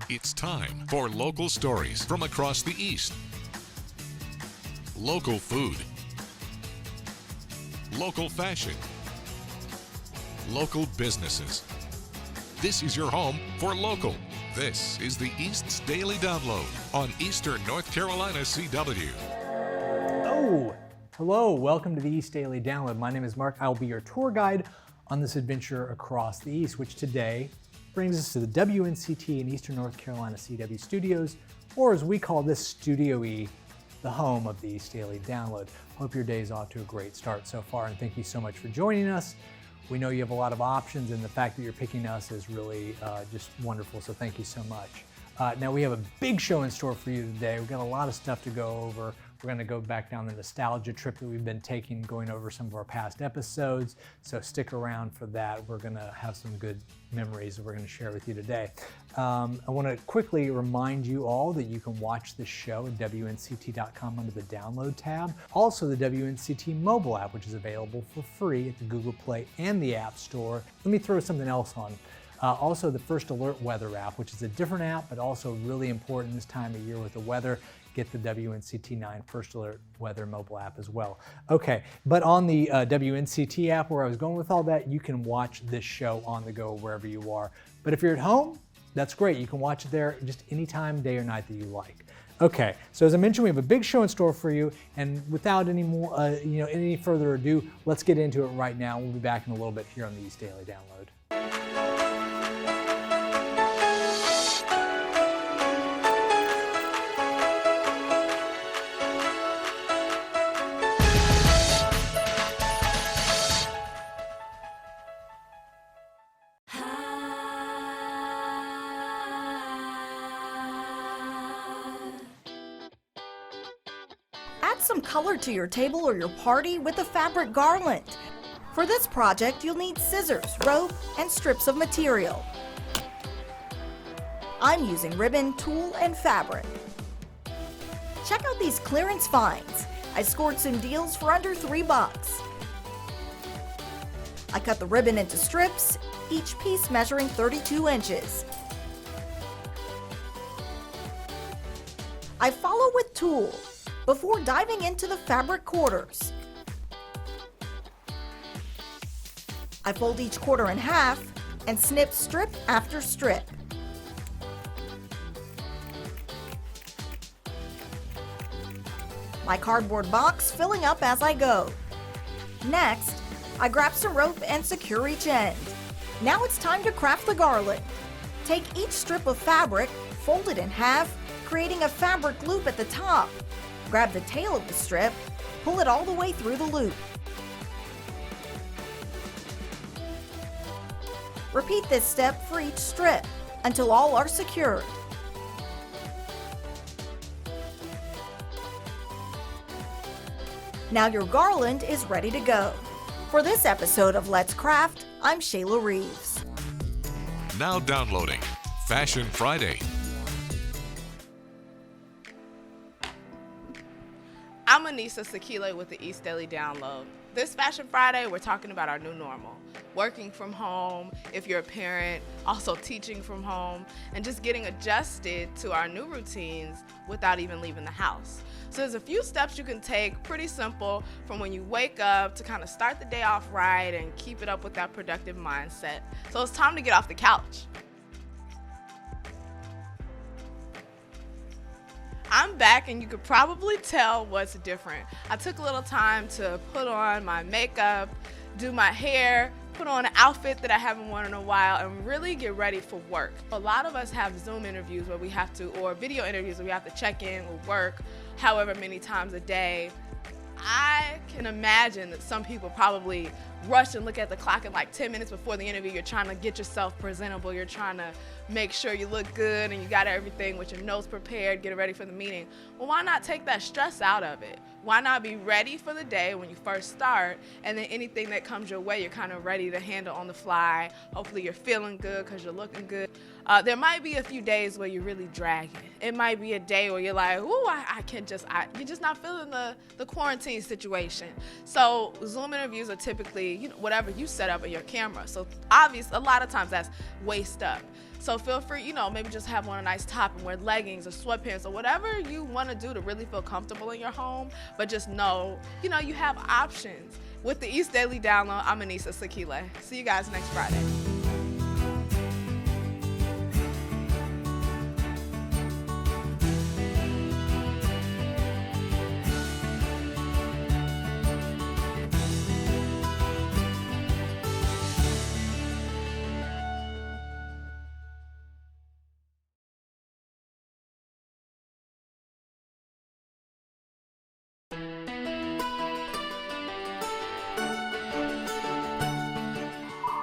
It's time for local stories from across the East. Local food. Local fashion. Local businesses. This is your home for local. This is the East's Daily Download on Eastern North Carolina CW. Oh, hello. Welcome to the East Daily Download. My name is Mark. I will be your tour guide on this adventure across the East, which today brings us to the WNCT in Eastern North Carolina CW studios, or as we call this, Studio E, the home of the East Daily Download. Hope your day is off to a great start so far, and thank you so much for joining us. We know you have a lot of options, and the fact that you're picking us is really just wonderful, so thank you so much. Now we have a big show in store for you today. We've got a lot of stuff to go over. We're going to go back down the nostalgia trip that we've been taking, going over some of our past episodes, so stick around for that. We're going to have some good memories that we're going to share with you today. I want to quickly remind you all that you can watch this show at WNCT.com under the Download tab. Also the WNCT mobile app, which is available for free at the Google Play and the App Store. Let me throw something else on. Also the First Alert Weather app, which is a different app, but also really important this time of year with the weather. Get the WNCT9 First Alert Weather mobile app as well. Okay, but on the WNCT app, where I was going with all that, you can watch this show on the go wherever you are. But if you're at home, that's great. You can watch it there just anytime, day or night that you like. Okay, so as I mentioned, we have a big show in store for you, and without any more, any further ado, let's get into it right now. We'll be back in a little bit here on the East Daily Download. Add some color to your table or your party with a fabric garland. For this project, you'll need scissors, rope, and strips of material. I'm using ribbon, tulle, and fabric. Check out these clearance finds. I scored some deals for under $3. I cut the ribbon into strips, each piece measuring 32 inches. I follow with tulle before diving into the fabric quarters. I fold each quarter in half and snip strip after strip. My cardboard box filling up as I go. Next, I grab some rope and secure each end. Now it's time to craft the garland. Take each strip of fabric, fold it in half, creating a fabric loop at the top. Grab the tail of the strip, pull it all the way through the loop. Repeat this step for each strip until all are secured. Now your garland is ready to go. For this episode of Let's Craft, I'm Shayla Reeves. Now downloading Fashion Friday. I'm Anissa Sakile with the East Daily Download. This Fashion Friday, we're talking about our new normal. Working from home, if you're a parent, also teaching from home, and just getting adjusted to our new routines without even leaving the house. So there's a few steps you can take, pretty simple, from when you wake up to kind of start the day off right and keep it up with that productive mindset. So it's time to get off the couch. I'm back, and you could probably tell what's different. I took a little time to put on my makeup, do my hair, put on an outfit that I haven't worn in a while, and really get ready for work. A lot of us have Zoom interviews where we have to, or video interviews where we have to check in with work however many times a day. I can imagine that some people probably rush and look at the clock and like 10 minutes before the interview, you're trying to get yourself presentable, you're trying to make sure you look good and you got everything with your notes prepared, get ready for the meeting. Well, why not take that stress out of it? Why not be ready for the day when you first start, and then anything that comes your way, you're kind of ready to handle on the fly. Hopefully you're feeling good because you're looking good. There might be a few days where you're really dragging. It might be a day where you're like, ooh, you're just not feeling the quarantine situation. So Zoom interviews are typically be, you know, whatever you set up in your camera. So obviously, a lot of times that's waist up. So feel free, you know, maybe just have on a nice top and wear leggings or sweatpants or whatever you want to do to really feel comfortable in your home. But just know, you know, you have options. With the East Daily Download, I'm Anissa Sakile. See you guys next Friday.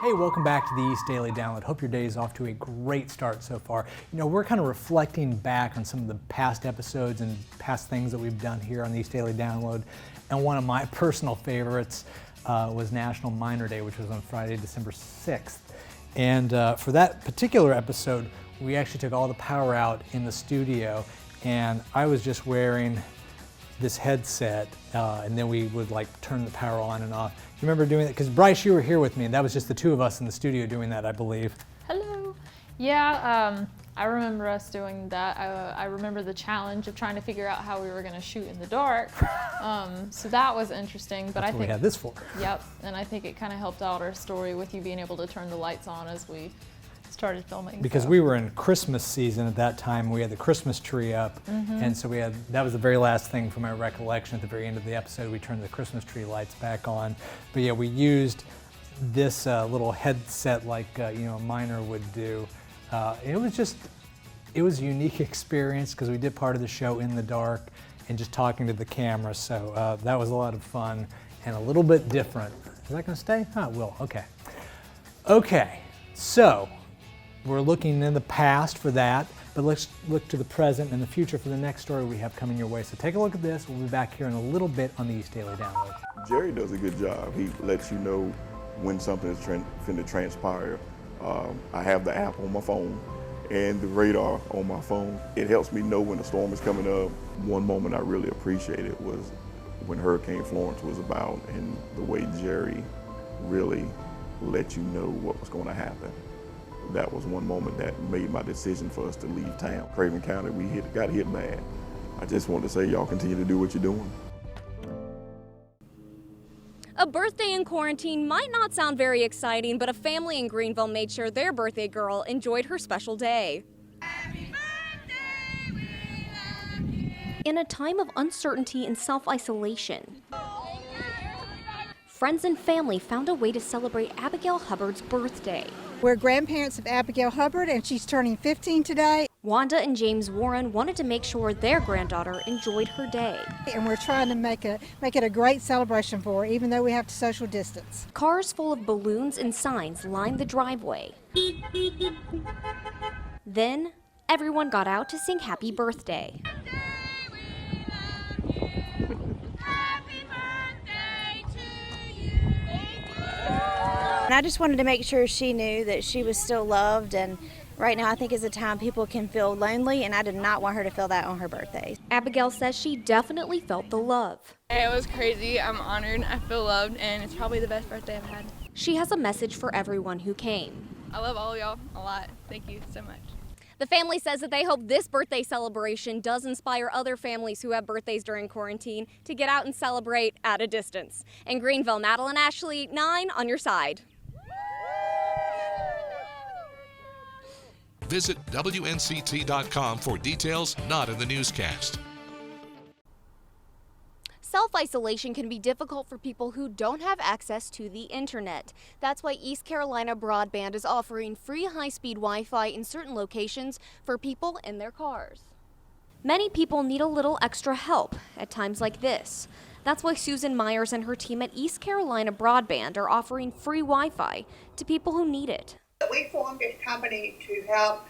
Hey, welcome back to the East Daily Download. Hope your day is off to a great start so far. You know, we're kind of reflecting back on some of the past episodes and past things that we've done here on the East Daily Download. And one of my personal favorites was National Minor Day, which was on Friday, December 6th. And for that particular episode, we actually took all the power out in the studio, and I was just wearing this headset, and then we would like turn the power on and off. You remember doing that? Because Bryce, you were here with me, and that was just the two of us in the studio doing that, I believe. Hello. Yeah, I remember us doing that. I remember the challenge of trying to figure out how we were going to shoot in the dark. So that was interesting. But That's I what think we had this for. Yep, and I think it kind of helped out our story with you being able to turn the lights on as we started filming. Because so. we were in Christmas season at that time. We had the Christmas tree up, and so that was the very last thing from my recollection. At the very end of the episode, we turned the Christmas tree lights back on. But yeah, we used this little headset like you know, a miner would do. It was a unique experience because we did part of the show in the dark and just talking to the camera. So that was a lot of fun and a little bit different. Is that going to stay? Oh, it will. Okay. Okay. So we're looking in the past for that, but let's look to the present and the future for the next story we have coming your way. So take a look at this. We'll be back here in a little bit on the East Daily Download. Jerry does a good job. He lets you know when something is finna transpire. I have the app on my phone and the radar on my phone. It helps me know when the storm is coming up. One moment I really appreciated was when Hurricane Florence was about, and the way Jerry really let you know what was going to happen. That was one moment that made my decision for us to leave town. Craven County, we got hit bad. I just wanted to say, y'all continue to do what you're doing. A birthday in quarantine might not sound very exciting, but a family in Greenville made sure their birthday girl enjoyed her special day. Happy birthday, we love you. In a time of uncertainty and self-isolation, friends and family found a way to celebrate Abigail Hubbard's birthday. We're grandparents of Abigail Hubbard, and she's turning 15 today. Wanda and James Warren wanted to make sure their granddaughter enjoyed her day. And we're trying to make it a great celebration for her, even though we have to social distance. Cars full of balloons and signs lined the driveway. Then, everyone got out to sing happy birthday. And I just wanted to make sure she knew that she was still loved, and right now I think is a time people can feel lonely, and I did not want her to feel that on her birthday. Abigail says she definitely felt the love. It was crazy. I'm honored. I feel loved, and it's probably the best birthday I've had. She has a message for everyone who came. I love all of y'all a lot. Thank you so much. The family says that they hope this birthday celebration does inspire other families who have birthdays during quarantine to get out and celebrate at a distance. In Greenville, Madeline Ashley, 9 on your side. Visit WNCT.com for details not in the newscast. Self-isolation can be difficult for people who don't have access to the internet. That's why East Carolina Broadband is offering free high-speed Wi-Fi in certain locations for people in their cars. Many people need a little extra help at times like this. That's why Susan Myers and her team at East Carolina Broadband are offering free Wi-Fi to people who need it. We formed this company to help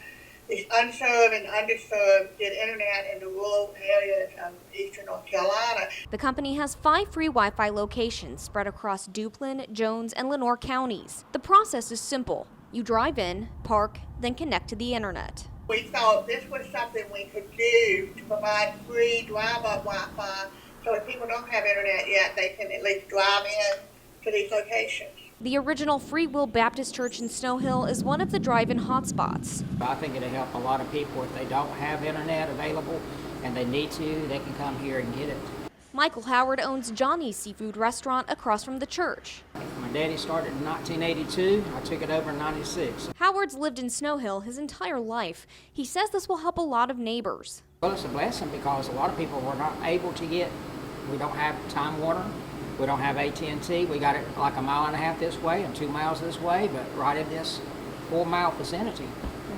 these unserved and underserved get internet in the rural areas of eastern North Carolina. The company has 5 free Wi-Fi locations spread across Duplin, Jones, and Lenoir counties. The process is simple. You drive in, park, then connect to the internet. We thought this was something we could do to provide free drive-up Wi-Fi, so if people don't have internet yet, they can at least drive in to these locations. The original Free Will Baptist Church in Snow Hill is one of the drive-in hotspots. I think it'll help a lot of people if they don't have internet available and they need to, they can come here and get it. Michael Howard owns Johnny's Seafood Restaurant across from the church. My daddy started in 1982. I took it over in 96. Howard's lived in Snow Hill his entire life. He says this will help a lot of neighbors. Well, it's a blessing because a lot of people were not able to get, we don't have Time Warner, we don't have AT&T. We got it like a mile and a half this way and 2 miles this way, but right in this 4-mile vicinity,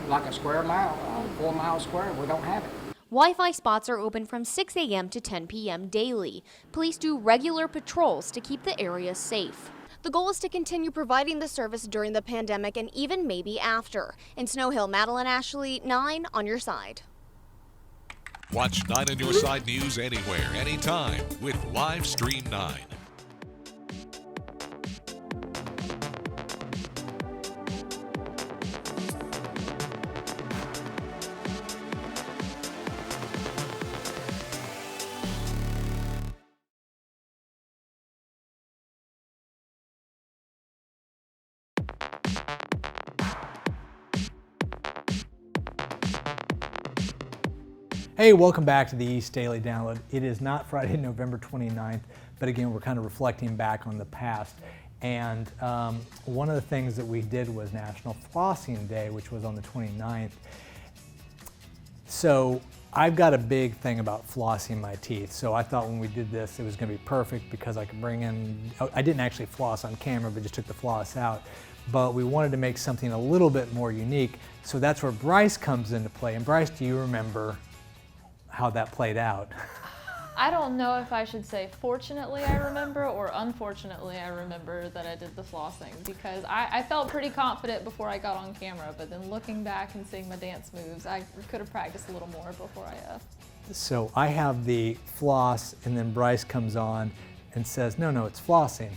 like a square mile, 4 miles square, we don't have it. Wi-Fi spots are open from 6 a.m. to 10 p.m. daily. Police do regular patrols to keep the area safe. The goal is to continue providing the service during the pandemic and even maybe after. In Snow Hill, Madeline Ashley, 9 on your side. Watch 9 on your side news anywhere, anytime with Live Stream 9. Hey, welcome back to the East Daily Download. It is not Friday, November 29th, but again, we're kind of reflecting back on the past. And one of the things that we did was National Flossing Day, which was on the 29th. So I've got a big thing about flossing my teeth. So I thought when we did this, it was gonna be perfect because I could bring in, I didn't actually floss on camera, but just took the floss out. But we wanted to make something a little bit more unique. So that's where Bryce comes into play. And Bryce, do you remember how that played out? I don't know if I should say fortunately I remember or unfortunately I remember that I did the flossing, because I felt pretty confident before I got on camera, but then looking back and seeing my dance moves, I could have practiced a little more before I So I have the floss, and then Bryce comes on and says, no, it's flossing.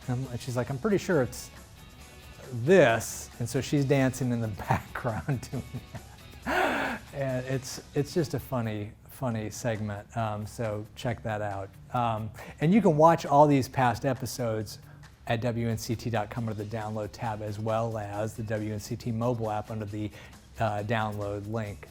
And she's like, I'm pretty sure it's this. And so she's dancing in the background doing that. And it's just a funny segment, so check that out. And you can watch all these past episodes at WNCT.com under the download tab, as well as the WNCT mobile app under the download link.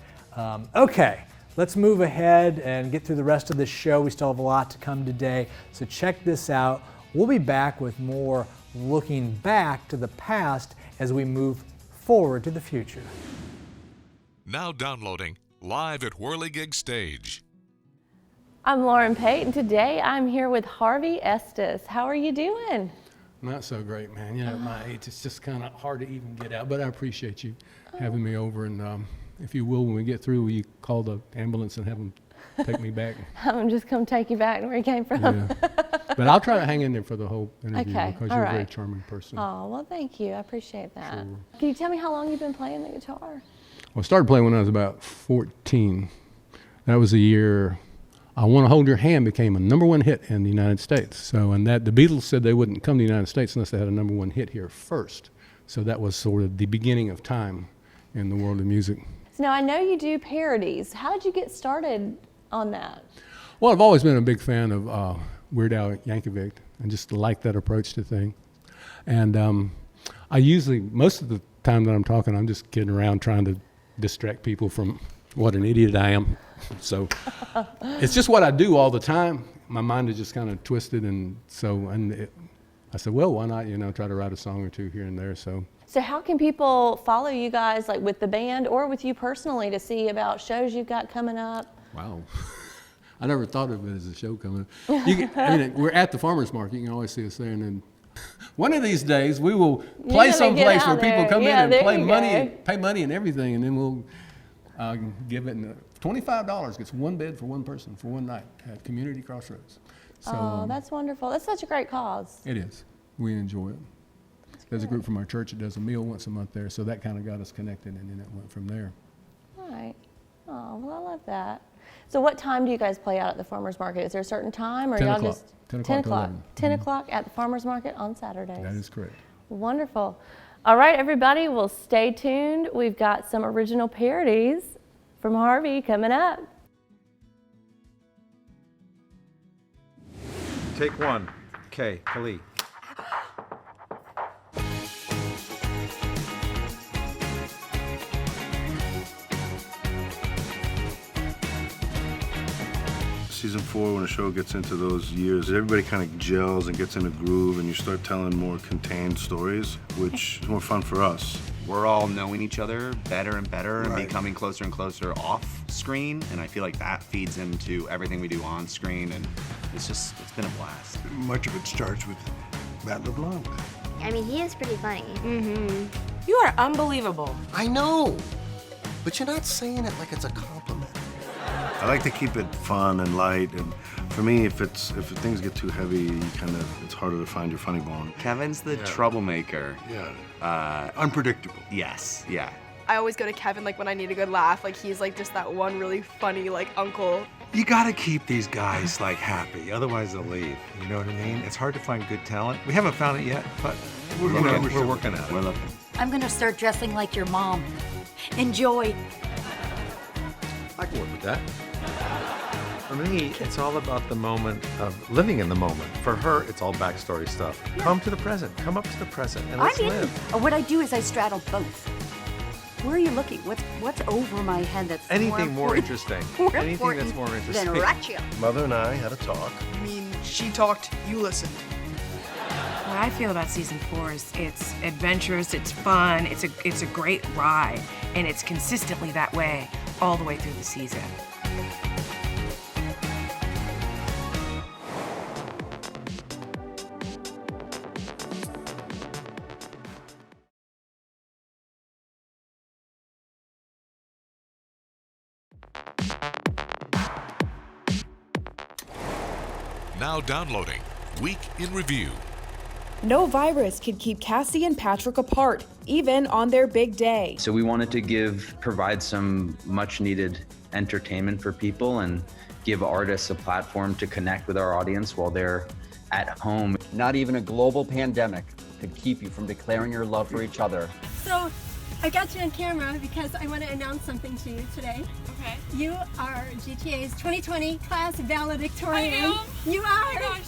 Okay, let's move ahead and get through the rest of the show. We still have a lot to come today, so check this out. We'll be back with more looking back to the past as we move forward to the future. Now downloading live at Whirligig Stage. I'm Lauren Pate, and today I'm here with Harvey Estes. How are you doing? Not so great, man. You know, at my age, it's just kind of hard to even get out, but I appreciate you having me over. And if you will, when we get through, will you call the ambulance and have them take me back? I'm just going to take you back to where you came from. Yeah. But I'll try to hang in there for the whole interview, okay. because All you're right. a very charming person. Oh, well, thank you. I appreciate that. Sure. Can you tell me how long you've been playing the guitar? Well, I started playing when I was about 14. That was the year I Want to Hold Your Hand became a #1 hit in the United States. So, and that the Beatles said they wouldn't come to the United States unless they had a #1 hit here first. So that was sort of the beginning of time in the world of music. So now I know you do parodies. How did you get started on that? Well, I've always been a big fan of Weird Al Yankovic and just like that approach to things. And I usually, most of the time that I'm talking, I'm just kidding around trying to distract people from what an idiot I am. So it's just what I do all the time. My mind is just kind of twisted, and so I said, well, why not, try to write a song or two here and there. So how can people follow you guys, like with the band or with you personally, to see about shows you've got coming up? Wow. I never thought of it as a show coming up. We're at the farmer's market. You can always see us there. And then one of these days we will play someplace where people come in and pay money and everything, and then we'll give it $25 gets one bed for one person for one night at Community Crossroads. So, that's wonderful. That's such a great cause. It is. We enjoy it. There's a group from our church that does a meal once a month there, so that kind of got us connected, and then it went from there. All right. Oh, well, I love that. So what time do you guys play out at the farmer's market? Is there a certain time, or 10 y'all o'clock. just 10 o'clock to 11. 10 o'clock at the farmer's market on Saturdays? That is correct. Wonderful. All right, everybody, well, stay tuned. We've got some original parodies from Harvey coming up. Take one. Okay, Khalid. season 4, when a show gets into those years, everybody kind of gels and gets in a groove, and you start telling more contained stories, which is more fun for us. We're all knowing each other better and better and Right. becoming closer and closer off screen, and I feel like that feeds into everything we do on screen, and it's been a blast. Much of it starts with Matt LeBlanc. I mean, he is pretty funny. Mm-hmm. You are unbelievable. I know, but you're not saying it like it's a compliment. I like to keep it fun and light, and for me, if things get too heavy, it's harder to find your funny bone. Kevin's the troublemaker. Yeah. Unpredictable. Yes, yeah. I always go to Kevin like when I need a good laugh. Like he's like just that one really funny like uncle. You gotta keep these guys like happy, otherwise they'll leave. You know what I mean? It's hard to find good talent. We haven't found it yet, but we're working at it. We're looking. I'm gonna start dressing like your mom. Enjoy. I can work with that. For me, it's all about the moment of living in the moment. For her, it's all backstory stuff. Come to the present. Come up to the present and let's live. What I do is I straddle both. Where are you looking? What's over my head that's Anything more interesting. Anything that's more interesting. than Rachel? Mother and I had a talk. I mean, she talked, you listened. What I feel about season 4 is it's adventurous, it's fun, it's a great ride, and it's consistently that way all the way through the season. Now downloading Week in Review. No virus could keep Cassie and Patrick apart, even on their big day. So we wanted to provide some much needed entertainment for people and give artists a platform to connect with our audience while they're at home. Not even a global pandemic could keep you from declaring your love for each other. So I got you on camera because I want to announce something to you today. Okay. You are GTA's 2020 class valedictorian. I am? You are. Oh my gosh.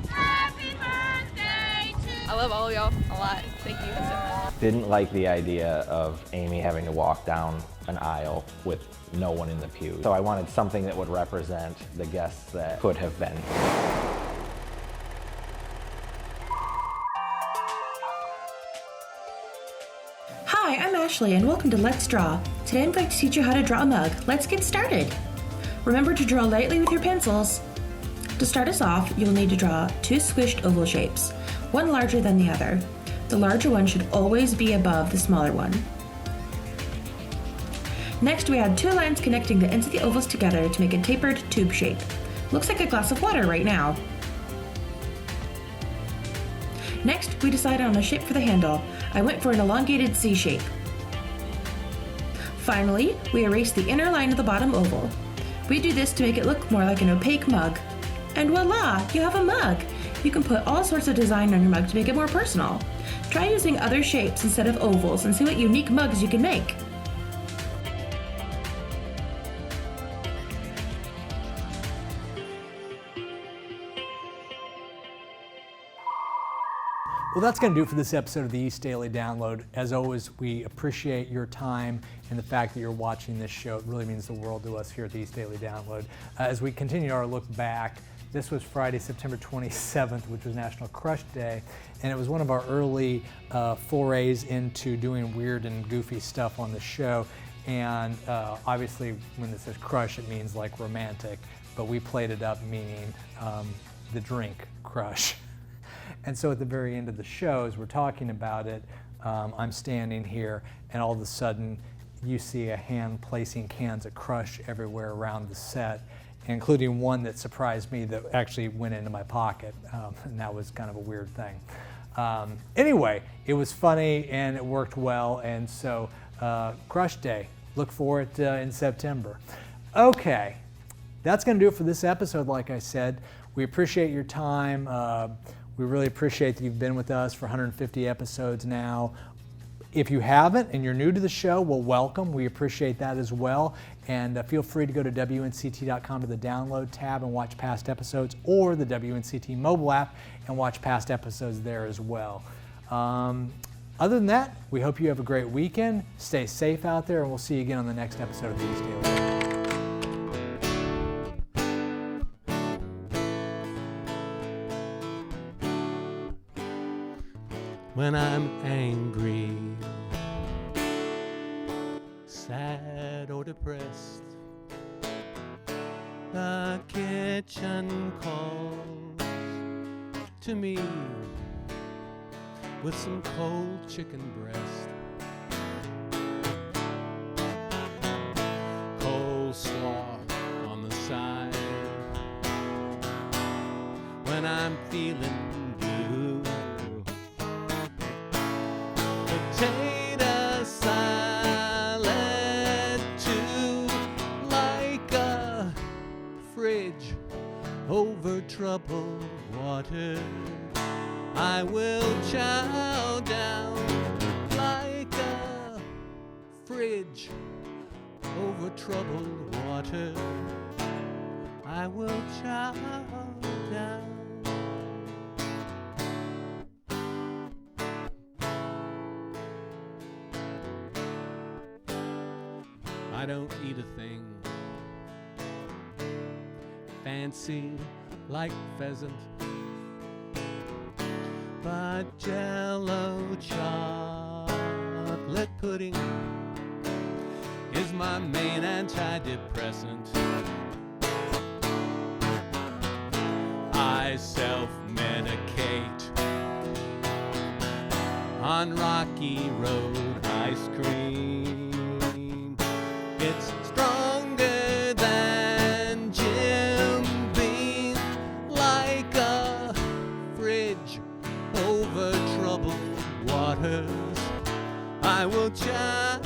Happy birthday to I love all of y'all a lot. Thank you so much. Didn't like the idea of Amy having to walk down an aisle with no one in the pew. So I wanted something that would represent the guests that could have been. Hi, I'm Ashley and welcome to Let's Draw. Today I'm going to teach you how to draw a mug. Let's get started. Remember to draw lightly with your pencils. To start us off, you'll need to draw 2 squished oval shapes, one larger than the other. The larger one should always be above the smaller one. Next, we add 2 lines connecting the ends of the ovals together to make a tapered tube shape. Looks like a glass of water right now. Next, we decided on a shape for the handle. I went for an elongated C shape. Finally, we erase the inner line of the bottom oval. We do this to make it look more like an opaque mug. And voila, you have a mug! You can put all sorts of design on your mug to make it more personal. Try using other shapes instead of ovals and see what unique mugs you can make. Well, that's going to do it for this episode of the East Daily Download. As always, we appreciate your time and the fact that you're watching this show. It really means the world to us here at the East Daily Download. As we continue our look back, this was Friday, September 27th, which was National Crush Day, and it was one of our early forays into doing weird and goofy stuff on the show. And obviously, when it says crush, it means like romantic, but we played it up meaning the drink crush. And so at the very end of the show, as we're talking about it, I'm standing here, and all of a sudden, you see a hand placing cans of Crush everywhere around the set, including one that surprised me that actually went into my pocket, and that was kind of a weird thing. Anyway, it was funny, and it worked well, and so Crush Day, look for it in September. Okay, that's going to do it for this episode, like I said. We appreciate your time. We really appreciate that you've been with us for 150 episodes now. If you haven't and you're new to the show, well, welcome. We appreciate that as well. And feel free to go to WNCT.com to the download tab and watch past episodes, or the WNCT mobile app and watch past episodes there as well. Other than that, we hope you have a great weekend. Stay safe out there, and we'll see you again on the next episode of the East Daily. when I'm angry, sad or depressed. The kitchen calls to me with some cold chicken breast, coleslaw on the side when I'm feeling blue, potato salad too, like a fridge over troubled water. I will chow down like a fridge over troubled water. I will chow down. I don't eat a thing fancy like pheasant, but Jell-O chocolate pudding is my main antidepressant. I self-medicate on Rocky Road ice cream. It's stronger than Jim Beam, like a fridge over troubled waters. I will chow